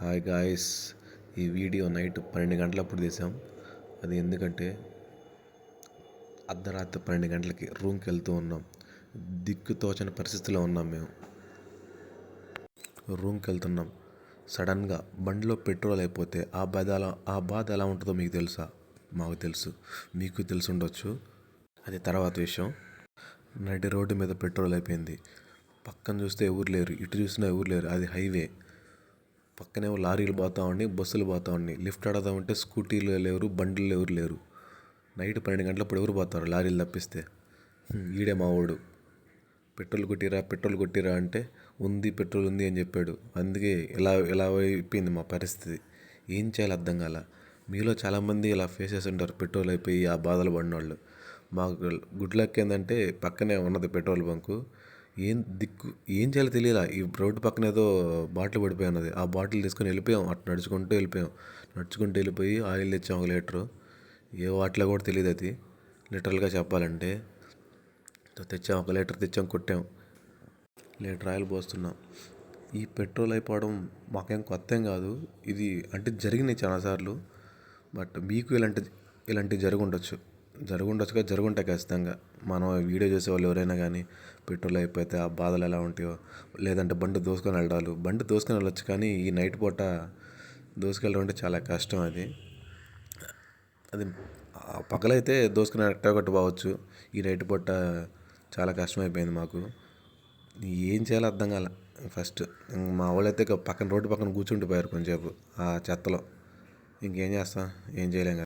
Hi guys, ఈ video night 12 గంటలప్పుడు తీసాం. అది ఎందుకంటే అర్ధరాత్రి 12 గంటలకి రూమ్కి వెళ్తూ ఉన్నాం. దిక్కు తోచని పరిస్థితిలో ఉన్నాం. మేము రూమ్కి వెళ్తున్నాం. సడన్గా బండిలో పెట్రోల్ అయిపోతే ఆ బాధ ఎలా ఉంటుందో మీకు తెలుసా? మాకు తెలుసు, మీకు తెలిసి ఉండొచ్చు. అది తర్వాత విషయం. నడి రోడ్డు మీద పెట్రోల్ అయిపోయింది. పక్కన చూస్తే ఎవరు లేరు, ఇటు చూసినా ఎవరు లేరు. అది హైవే. పక్కనేమో లారీలు పోతా ఉన్నాయి, బస్సులు పోతా ఉన్నాయి. లిఫ్ట్ అడదామంటే స్కూటీలు లేరు, బండ్లు ఎవరు లేరు. నైట్ 12 గంటలప్పుడు ఎవరు పోతారు లారీలు తప్పిస్తే? ఈడే మా వాడు పెట్రోల్ కొట్టిరా అంటే పెట్రోల్ ఉంది అని చెప్పాడు. అందుకే ఇలా అయిపోయింది మా పరిస్థితి. ఏం చేయాలి అర్థం కాల. మీలో చాలామంది ఇలా ఫేస్ చేసి ఉంటారు, పెట్రోల్ అయిపోయి ఆ బాధలు పడిన వాళ్ళు. మాకు గుడ్ లక్ ఏంటంటే పక్కనే ఉన్నది పెట్రోల్ బంకు. ఏం చేయాలో తెలియలా. ఈ రోడ్డు పక్కన ఏదో బాటిల్ పడిపోయి ఉన్నది. ఆ బాటిల్ తీసుకొని వెళ్ళిపోయాం. అటు నడుచుకుంటూ వెళ్ళిపోయి ఆయిల్ తెచ్చాం 1 లీటరు. ఏ వాటిలో కూడా తెలియదు అది, లిటరల్గా చెప్పాలంటే. తెచ్చాం 1 లీటర్ తెచ్చాం, కొట్టాం. లీటర్ ఆయిల్ పోస్తున్నాం. ఈ పెట్రోల్ అయిపోవడం మాకేం కొత్త ఏం కాదు. ఇది అంటే జరిగినాయి చాలాసార్లు. బట్ మీకు ఇలాంటివి జరుగుంటాయి ఖచ్చితంగా. మనం వీడియో చేసేవాళ్ళు ఎవరైనా కానీ పెట్రోల్ అయిపోతే ఆ బాధలు ఎలా ఉంటాయో, లేదంటే బండి దోసుకొని వెళ్ళొచ్చు. కానీ ఈ నైట్ పూట దోసుకెళ్ళడం అంటే చాలా కష్టం. అది పగలైతే దోసుకుని ఎట్టగొట్టు పోవచ్చు. ఈ నైట్ పూట చాలా కష్టమైపోయింది మాకు. ఏం చేయాలో అర్థం కాల. ఫస్ట్ మా వాళ్ళైతే రోడ్డు పక్కన కూర్చుండిపోయారు కొంచెంసేపు ఆ చెత్తలో. ఇంకేం చేస్తాం, ఏం చేయలేం కదా.